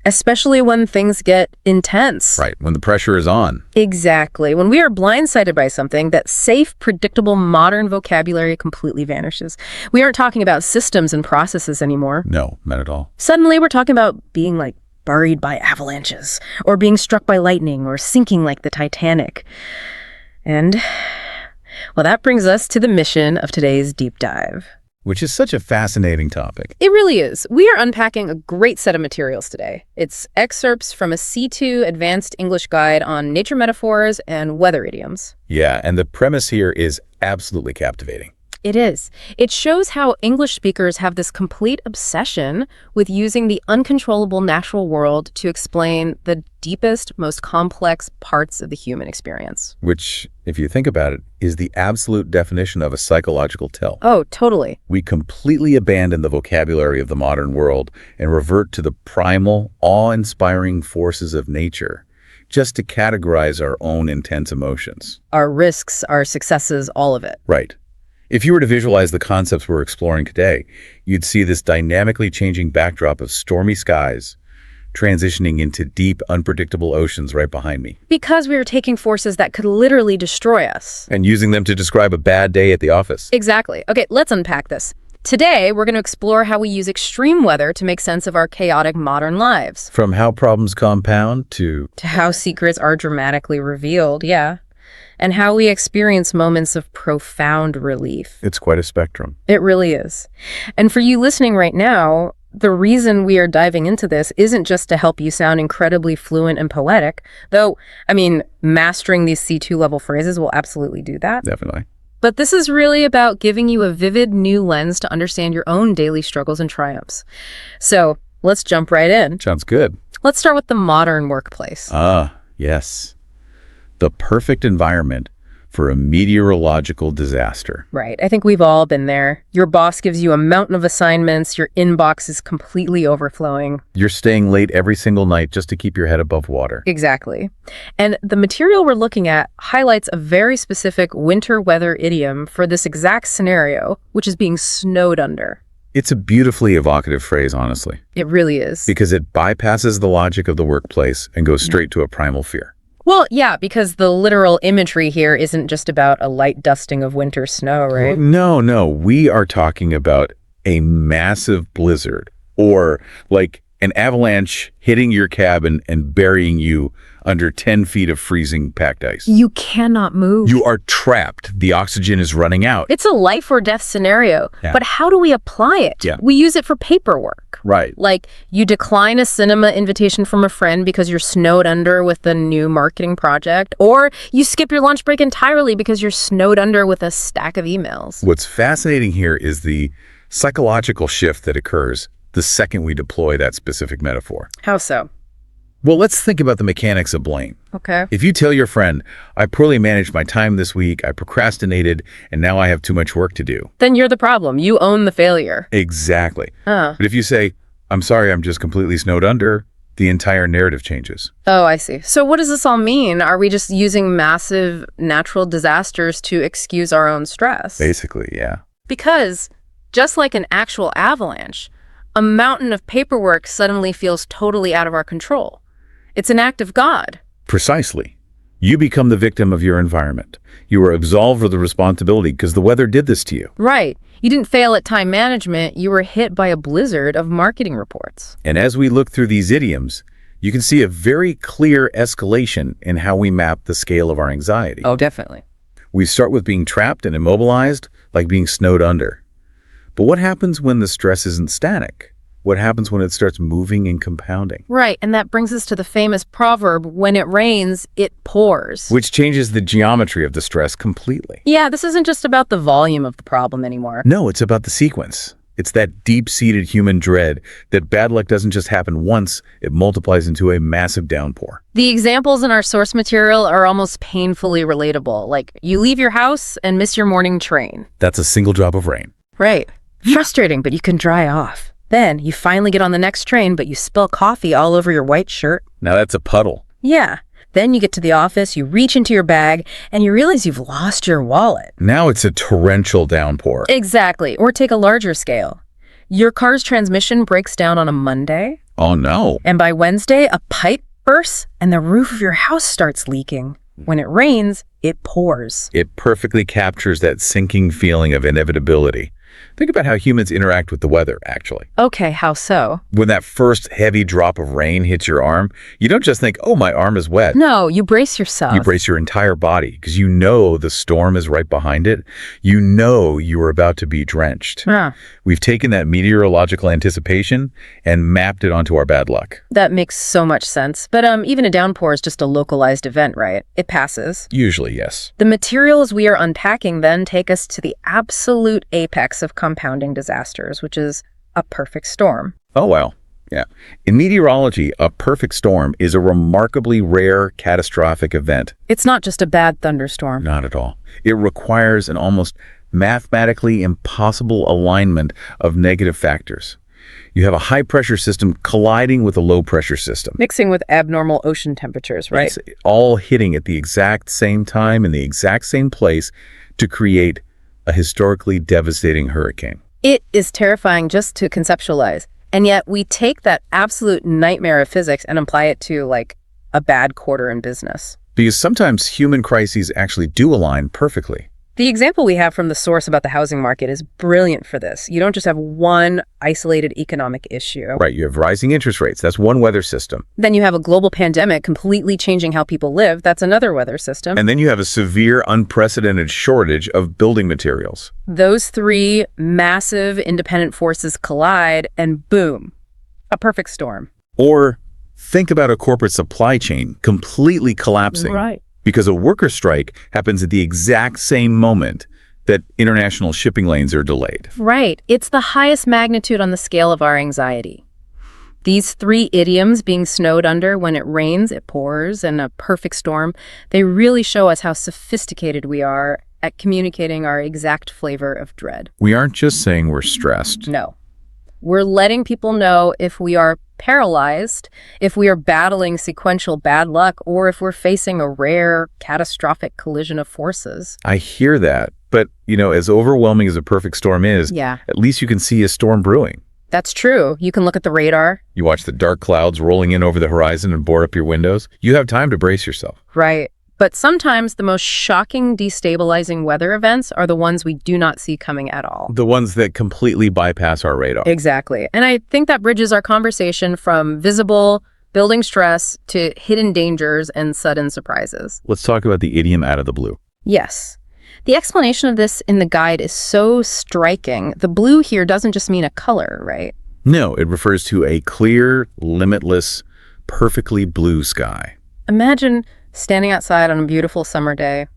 especially when things get intense. Right, when the pressure is on. Exactly. When we are blindsided by something, that safe, predictable, modern vocabulary completely vanishes. We aren't talking about systems and processes anymore. No, not at all. Suddenly, we're talking about being, like, buried by avalanches, or being struck by lightning, or sinking like the Titanic. And, well, that brings us to the mission of today's deep dive. Which is such a fascinating topic. It really is. We are unpacking a great set of materials today. It's excerpts from a C2 Advanced English Guide on nature metaphors and weather idioms. Yeah, and the premise here is absolutely captivating. It is. It shows how English speakers have this complete obsession with using the uncontrollable natural world to explain the deepest, most complex parts of the human experience. Which, if you think about it, is the absolute definition of a psychological tell. Oh, totally. We completely abandon the vocabulary of the modern world and revert to the primal, awe-inspiring forces of nature just to categorize our own intense emotions. Our risks, our successes, all of it. Right. If you were to visualize the concepts we're exploring today, you'd see this dynamically changing backdrop of stormy skies transitioning into deep, unpredictable oceans right behind me. Because we are taking forces that could literally destroy us. And using them to describe a bad day at the office. Exactly. Okay, let's unpack this. Today, we're going to explore how we use extreme weather to make sense of our chaotic modern lives. From how problems compound to how secrets are dramatically revealed, yeah. And how we experience moments of profound relief. It's quite a spectrum. It really is. And for you listening right now, the reason we are diving into this isn't just to help you sound incredibly fluent and poetic, though, mastering these C2 level phrases will absolutely do that. Definitely. But this is really about giving you a vivid new lens to understand your own daily struggles and triumphs. So let's jump right in. Sounds good. Let's start with the modern workplace. Yes. The perfect environment for a meteorological disaster. Right. I think we've all been there. Your boss gives you a mountain of assignments. Your inbox is completely overflowing. You're staying late every single night just to keep your head above water. Exactly. And the material we're looking at highlights a very specific winter weather idiom for this exact scenario, which is being snowed under. It's a beautifully evocative phrase, honestly. It really is. Because it bypasses the logic of the workplace and goes straight to a primal fear. Well, yeah, because the literal imagery here isn't just about a light dusting of winter snow, right? No. We are talking about a massive blizzard or like an avalanche hitting your cabin and burying you under 10 feet of freezing packed ice. You cannot move. You are trapped. The oxygen is running out. It's a life or death scenario. Yeah. But how do we apply it? Yeah. We use it for paperwork. Right. Like you decline a cinema invitation from a friend because you're snowed under with a new marketing project, or you skip your lunch break entirely because you're snowed under with a stack of emails. What's fascinating here is the psychological shift that occurs the second we deploy that specific metaphor. How so? Well, let's think about the mechanics of blame. Okay. If you tell your friend, I poorly managed my time this week, I procrastinated, and now I have too much work to do. Then you're the problem. You own the failure. Exactly. Huh. But if you say, I'm sorry, I'm just completely snowed under, the entire narrative changes. Oh, I see. So what does this all mean? Are we just using massive natural disasters to excuse our own stress? Basically, yeah. Because just like an actual avalanche, a mountain of paperwork suddenly feels totally out of our control. It's an act of God. Precisely. You become the victim of your environment. You are absolved of the responsibility because the weather did this to you. Right. You didn't fail at time management. You were hit by a blizzard of marketing reports. And as we look through these idioms, you can see a very clear escalation in how we map the scale of our anxiety. Oh, definitely. We start with being trapped and immobilized, like being snowed under. But what happens when the stress isn't static? What happens when it starts moving and compounding? Right, and that brings us to the famous proverb, when it rains, it pours. Which changes the geometry of the stress completely. Yeah, this isn't just about the volume of the problem anymore. No, it's about the sequence. It's that deep-seated human dread that bad luck doesn't just happen once, it multiplies into a massive downpour. The examples in our source material are almost painfully relatable, like you leave your house and miss your morning train. That's a single drop of rain. Right. Frustrating, but you can dry off. Then you finally get on the next train, but you spill coffee all over your white shirt. Now that's a puddle. Yeah. Then you get to the office, you reach into your bag, and you realize you've lost your wallet. Now it's a torrential downpour. Exactly. Or take a larger scale. Your car's transmission breaks down on a Monday. Oh no. And by Wednesday, a pipe bursts and the roof of your house starts leaking. When it rains, it pours. It perfectly captures that sinking feeling of inevitability. Think about how humans interact with the weather, actually. Okay, how so? When that first heavy drop of rain hits your arm, you don't just think, oh, my arm is wet. No, you brace yourself. You brace your entire body because you know the storm is right behind it. You know you are about to be drenched. We've taken that meteorological anticipation and mapped it onto our bad luck. That makes so much sense. But even a downpour is just a localized event, right? It passes. Usually, yes. The materials we are unpacking then take us to the absolute apex of compounding disasters, which is a perfect storm. Oh, wow. Yeah. In meteorology, a perfect storm is a remarkably rare catastrophic event. It's not just a bad thunderstorm. Not at all. It requires an almost mathematically impossible alignment of negative factors. You have a high-pressure system colliding with a low-pressure system. Mixing with abnormal ocean temperatures, right? It's all hitting at the exact same time in the exact same place to create a historically devastating hurricane. It is terrifying just to conceptualize. And yet we take that absolute nightmare of physics and apply it to, like, a bad quarter in business. Because sometimes human crises actually do align perfectly. The example we have from the source about the housing market is brilliant for this. You don't just have one isolated economic issue. Right, you have rising interest rates. That's one weather system. Then you have a global pandemic completely changing how people live. That's another weather system. And then you have a severe, unprecedented shortage of building materials. Those three massive independent forces collide and boom, a perfect storm. Or think about a corporate supply chain completely collapsing. Right. Because a worker strike happens at the exact same moment that international shipping lanes are delayed. Right. It's the highest magnitude on the scale of our anxiety. These three idioms, being snowed under, when it rains, it pours, and a perfect storm, they really show us how sophisticated we are at communicating our exact flavor of dread. We aren't just saying we're stressed. No. We're letting people know if we are paralyzed, if we are battling sequential bad luck, or if we're facing a rare, catastrophic collision of forces. I hear that, but, as overwhelming as a perfect storm is, at least you can see a storm brewing. That's true. You can look at the radar. You watch the dark clouds rolling in over the horizon and board up your windows. You have time to brace yourself. Right. But sometimes the most shocking, destabilizing weather events are the ones we do not see coming at all. The ones that completely bypass our radar. Exactly. And I think that bridges our conversation from visible, building stress to hidden dangers and sudden surprises. Let's talk about the idiom out of the blue. Yes. The explanation of this in the guide is so striking. The blue here doesn't just mean a color, right? No, it refers to a clear, limitless, perfectly blue sky. Imagine standing outside on a beautiful summer day.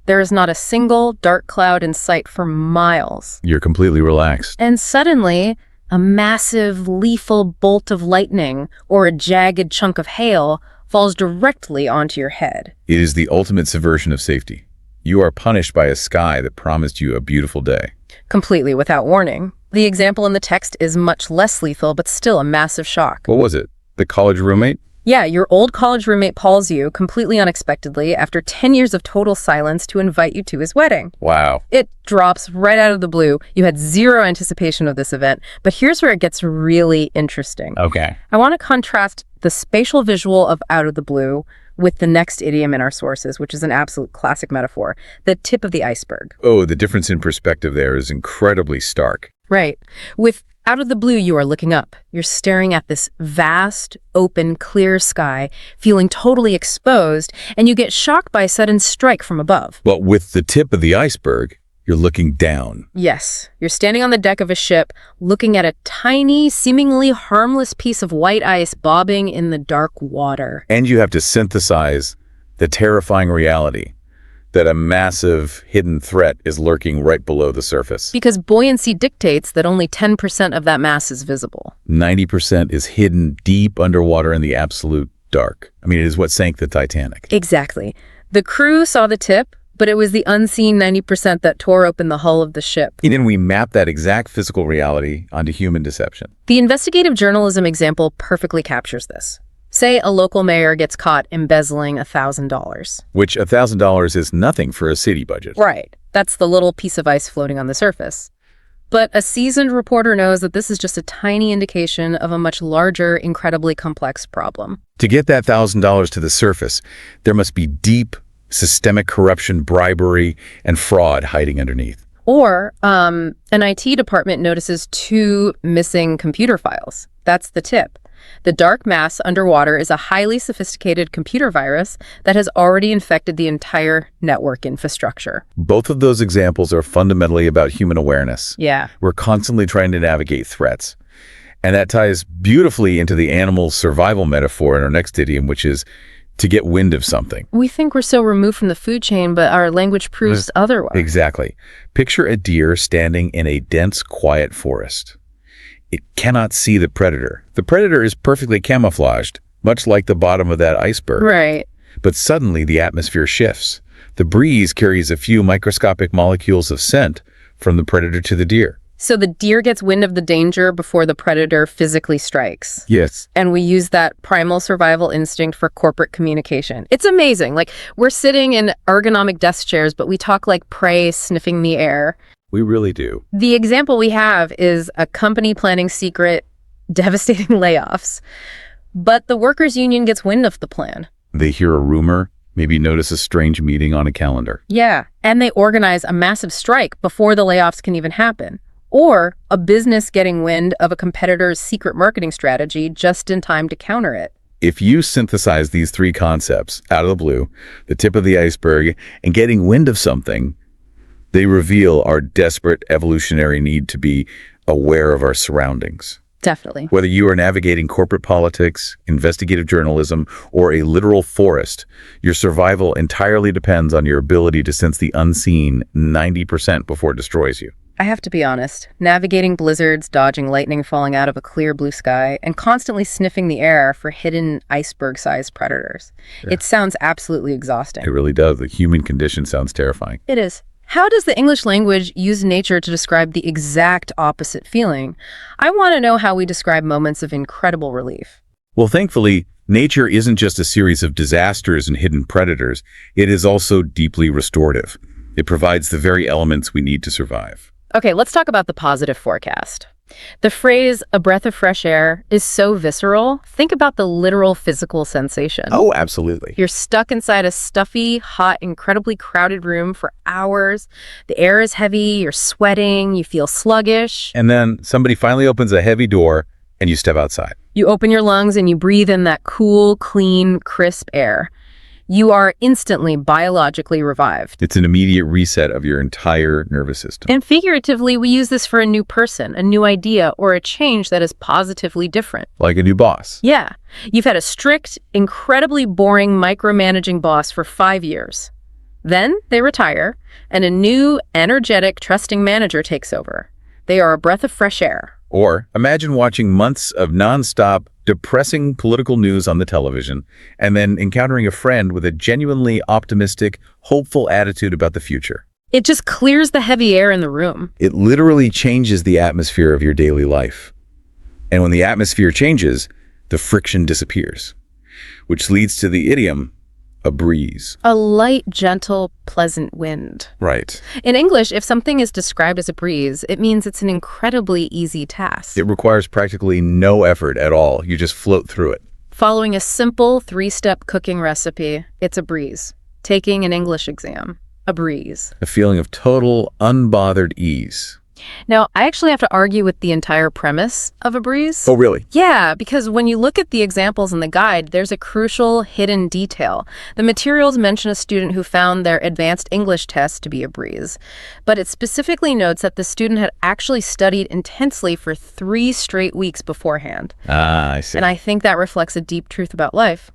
There is not a single dark cloud in sight for miles. You're completely relaxed. And suddenly, a massive, lethal bolt of lightning or a jagged chunk of hail falls directly onto your head. It is the ultimate subversion of safety. You are punished by a sky that promised you a beautiful day. Completely without warning. The example in the text is much less lethal, but still a massive shock. What was it? The college roommate? Yeah, your old college roommate calls you completely unexpectedly after 10 years of total silence to invite you to his wedding. Wow. It drops right out of the blue. You had zero anticipation of this event, but here's where it gets really interesting. Okay. I want to contrast the spatial visual of out of the blue with the next idiom in our sources, which is an absolute classic metaphor, the tip of the iceberg. Oh, the difference in perspective there is incredibly stark. Right. With out of the blue, you are looking up. You're staring at this vast, open, clear sky, feeling totally exposed, and you get shocked by a sudden strike from above. But with the tip of the iceberg, you're looking down. Yes, you're standing on the deck of a ship, looking at a tiny, seemingly harmless piece of white ice bobbing in the dark water. And you have to synthesize the terrifying reality that a massive hidden threat is lurking right below the surface. Because buoyancy dictates that only 10% of that mass is visible. 90% is hidden deep underwater in the absolute dark. I mean, it is what sank the Titanic. Exactly. The crew saw the tip, but it was the unseen 90% that tore open the hull of the ship. And then we map that exact physical reality onto human deception. The investigative journalism example perfectly captures this. Say a local mayor gets caught embezzling $1,000. Which $1,000 is nothing for a city budget. Right. That's the little piece of ice floating on the surface. But a seasoned reporter knows that this is just a tiny indication of a much larger, incredibly complex problem. To get that $1,000 to the surface, there must be deep, systemic corruption, bribery, and fraud hiding underneath. Or an IT department notices 2 missing computer files. That's the tip. The dark mass underwater is a highly sophisticated computer virus that has already infected the entire network infrastructure. Both of those examples are fundamentally about human awareness. Yeah. We're constantly trying to navigate threats. And that ties beautifully into the animal survival metaphor in our next idiom, which is to get wind of something. We think we're so removed from the food chain, but our language proves otherwise. Exactly. Picture a deer standing in a dense, quiet forest. It cannot see the predator. The predator is perfectly camouflaged, much like the bottom of that iceberg. Right. But suddenly the atmosphere shifts. The breeze carries a few microscopic molecules of scent from the predator to the deer. So the deer gets wind of the danger before the predator physically strikes. Yes. And we use that primal survival instinct for corporate communication. It's amazing. Like, we're sitting in ergonomic desk chairs, but we talk like prey sniffing the air. We really do. The example we have is a company planning secret, devastating layoffs. But the workers' union gets wind of the plan. They hear a rumor, maybe notice a strange meeting on a calendar. Yeah, and they organize a massive strike before the layoffs can even happen. Or a business getting wind of a competitor's secret marketing strategy just in time to counter it. If you synthesize these 3 concepts out of the blue, the tip of the iceberg, and getting wind of something, they reveal our desperate evolutionary need to be aware of our surroundings. Definitely. Whether you are navigating corporate politics, investigative journalism, or a literal forest, your survival entirely depends on your ability to sense the unseen 90% before it destroys you. I have to be honest, navigating blizzards, dodging lightning falling out of a clear blue sky, and constantly sniffing the air for hidden iceberg-sized predators. Yeah. It sounds absolutely exhausting. It really does. The human condition sounds terrifying. It is. How does the English language use nature to describe the exact opposite feeling? I want to know how we describe moments of incredible relief. Well, thankfully, nature isn't just a series of disasters and hidden predators. It is also deeply restorative. It provides the very elements we need to survive. Okay, let's talk about the positive forecast. The phrase, a breath of fresh air, is so visceral. Think about the literal physical sensation. Oh, absolutely. You're stuck inside a stuffy, hot, incredibly crowded room for hours. The air is heavy, you're sweating, you feel sluggish. And then somebody finally opens a heavy door and you step outside. You open your lungs and you breathe in that cool, clean, crisp air. You are instantly biologically revived. It's an immediate reset of your entire nervous system. And figuratively, we use this for a new person, a new idea, or a change that is positively different. Like a new boss. Yeah. You've had a strict, incredibly boring, micromanaging boss for 5 years. Then they retire, and a new, energetic, trusting manager takes over. They are a breath of fresh air. Or imagine watching months of nonstop, depressing political news on the television, and then encountering a friend with a genuinely optimistic, hopeful attitude about the future. It just clears the heavy air in the room. It literally changes the atmosphere of your daily life. And when the atmosphere changes, the friction disappears, which leads to the idiom, a breeze. A light, gentle, pleasant wind. Right. In English, if something is described as a breeze, it means it's an incredibly easy task. It requires practically no effort at all. You just float through it. Following a simple 3-step cooking recipe, it's a breeze. Taking an English exam, a breeze. A feeling of total, unbothered ease. Now, I actually have to argue with the entire premise of a breeze. Oh, really? Yeah, because when you look at the examples in the guide, there's a crucial hidden detail. The materials mention a student who found their advanced English test to be a breeze, but it specifically notes that the student had actually studied intensely for 3 straight weeks beforehand. Ah, I see. And I think that reflects a deep truth about life.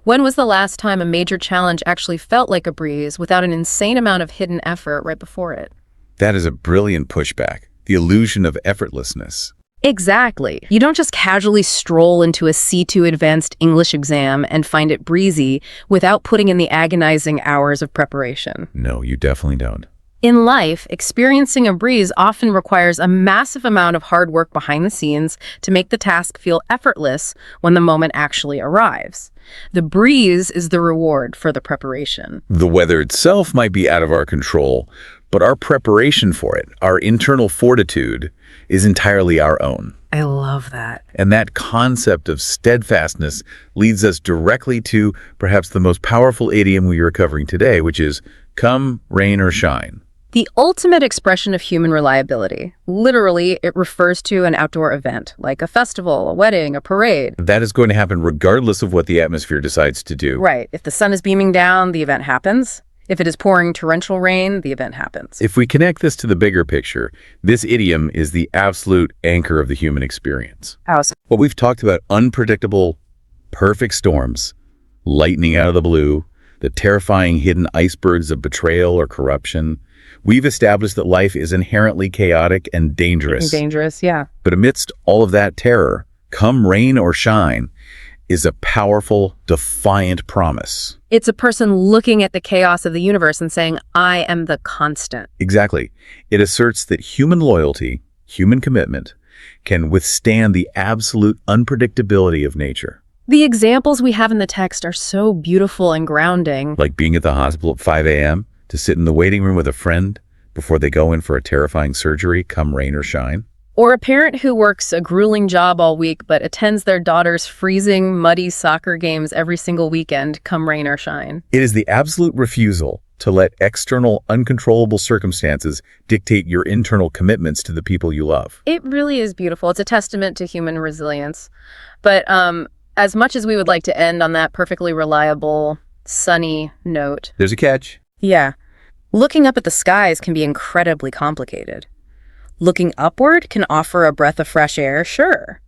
When was the last time a major challenge actually felt like a breeze without an insane amount of hidden effort right before it? That is a brilliant pushback. The illusion of effortlessness. Exactly. You don't just casually stroll into a C2 advanced English exam and find it breezy without putting in the agonizing hours of preparation. No, you definitely don't. In life, experiencing a breeze often requires a massive amount of hard work behind the scenes to make the task feel effortless when the moment actually arrives. The breeze is the reward for the preparation. The weather itself might be out of our control, but our preparation for it, our internal fortitude, is entirely our own. I love that. And that concept of steadfastness leads us directly to perhaps the most powerful idiom we are covering today, which is come, rain, or shine. The ultimate expression of human reliability. Literally, it refers to an outdoor event, like a festival, a wedding, a parade. That is going to happen regardless of what the atmosphere decides to do. Right. If the sun is beaming down, the event happens. If it is pouring torrential rain, the event happens. If we connect this to the bigger picture, this idiom is the absolute anchor of the human experience. How so? Well, we've talked about unpredictable, perfect storms, lightning out of the blue, the terrifying hidden icebergs of betrayal or corruption. We've established that life is inherently chaotic and dangerous. Dangerous, yeah. But amidst all of that terror, come rain or shine, is a powerful, defiant promise. It's a person looking at the chaos of the universe and saying, I am the constant. Exactly. It asserts that human loyalty, human commitment, can withstand the absolute unpredictability of nature. The examples we have in the text are so beautiful and grounding. Like being at the hospital at 5 a.m., to sit in the waiting room with a friend before they go in for a terrifying surgery, come rain or shine. Or a parent who works a grueling job all week but attends their daughter's freezing, muddy soccer games every single weekend, come rain or shine. It is the absolute refusal to let external, uncontrollable circumstances dictate your internal commitments to the people you love. It really is beautiful. It's a testament to human resilience. But as much as we would like to end on that perfectly reliable, sunny note. There's a catch. Yeah. Looking up at the skies can be incredibly complicated. Looking upward can offer a breath of fresh air, sure.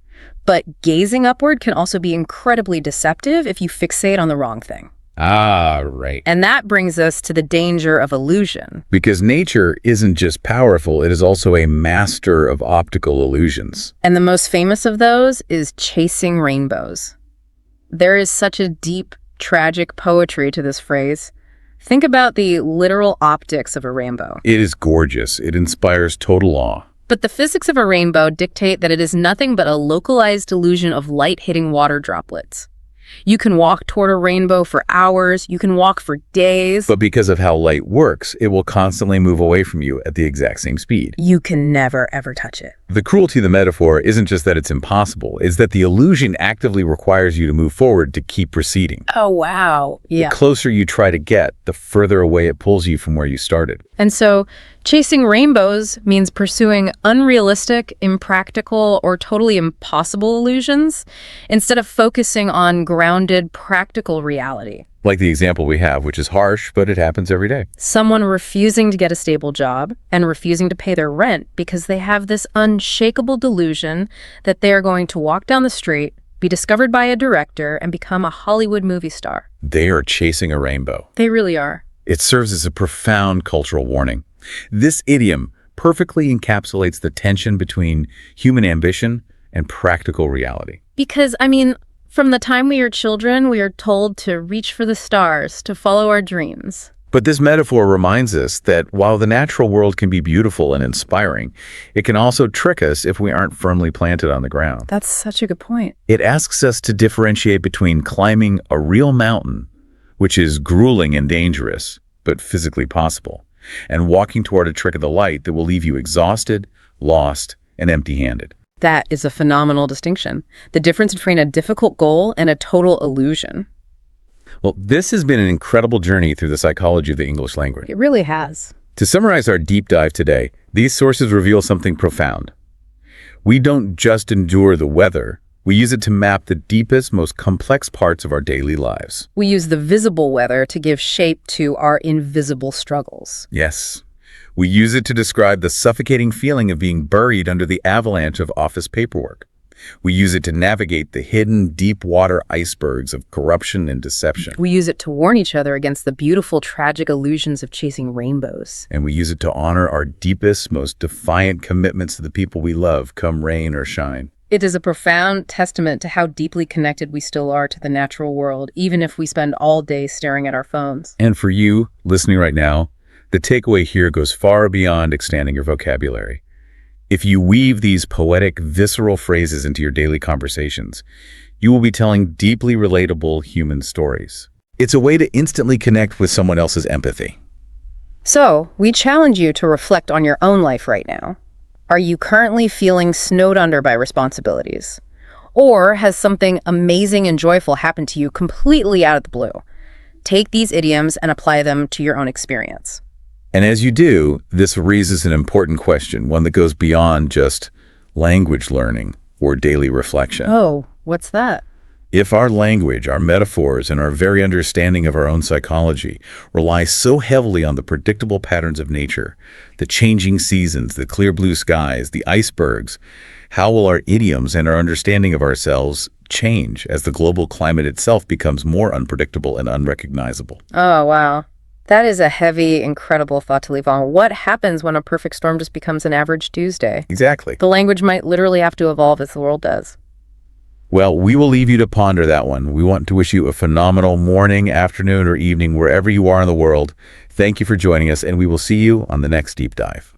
But gazing upward can also be incredibly deceptive if you fixate on the wrong thing. Ah, right. And that brings us to the danger of illusion. Because nature isn't just powerful, it is also a master of optical illusions. And the most famous of those is chasing rainbows. There is such a deep, tragic poetry to this phrase. Think about the literal optics of a rainbow. It is gorgeous. It inspires total awe. But the physics of a rainbow dictate that it is nothing but a localized illusion of light hitting water droplets. You can walk toward a rainbow for hours, you can walk for days. But because of how light works, it will constantly move away from you at the exact same speed. You can never, ever touch it. The cruelty of the metaphor isn't just that it's impossible, it's that the illusion actively requires you to move forward to keep proceeding. Oh, wow. Yeah. The closer you try to get, the further away it pulls you from where you started. And so chasing rainbows means pursuing unrealistic, impractical, or totally impossible illusions instead of focusing on grounded, practical reality. Like the example we have, which is harsh, but it happens every day. Someone refusing to get a stable job and refusing to pay their rent because they have this unshakable delusion that they are going to walk down the street, be discovered by a director, and become a Hollywood movie star. They are chasing a rainbow. They really are. It serves as a profound cultural warning. This idiom perfectly encapsulates the tension between human ambition and practical reality. Because, from the time we are children, we are told to reach for the stars, to follow our dreams. But this metaphor reminds us that while the natural world can be beautiful and inspiring, it can also trick us if we aren't firmly planted on the ground. That's such a good point. It asks us to differentiate between climbing a real mountain, which is grueling and dangerous, but physically possible, and walking toward a trick of the light that will leave you exhausted, lost, and empty-handed. That is a phenomenal distinction. The difference between a difficult goal and a total illusion. Well, this has been an incredible journey through the psychology of the English language. It really has. To summarize our deep dive today, these sources reveal something profound. We don't just endure the weather, we use it to map the deepest, most complex parts of our daily lives. We use the visible weather to give shape to our invisible struggles. Yes. We use it to describe the suffocating feeling of being buried under the avalanche of office paperwork. We use it to navigate the hidden, deep-water icebergs of corruption and deception. We use it to warn each other against the beautiful, tragic illusions of chasing rainbows. And we use it to honor our deepest, most defiant commitments to the people we love, come rain or shine. It is a profound testament to how deeply connected we still are to the natural world, even if we spend all day staring at our phones. And for you, listening right now, the takeaway here goes far beyond expanding your vocabulary. If you weave these poetic, visceral phrases into your daily conversations, you will be telling deeply relatable human stories. It's a way to instantly connect with someone else's empathy. So, we challenge you to reflect on your own life right now. Are you currently feeling snowed under by responsibilities? Or has something amazing and joyful happened to you completely out of the blue? Take these idioms and apply them to your own experience. And as you do, this raises an important question, one that goes beyond just language learning or daily reflection. Oh, what's that? If our language, our metaphors, and our very understanding of our own psychology rely so heavily on the predictable patterns of nature, the changing seasons, the clear blue skies, the icebergs, how will our idioms and our understanding of ourselves change as the global climate itself becomes more unpredictable and unrecognizable? Oh, wow. That is a heavy, incredible thought to leave on. What happens when a perfect storm just becomes an average Tuesday? Exactly. The language might literally have to evolve as the world does. Well, we will leave you to ponder that one. We want to wish you a phenomenal morning, afternoon, or evening, wherever you are in the world. Thank you for joining us, and we will see you on the next Deep Dive.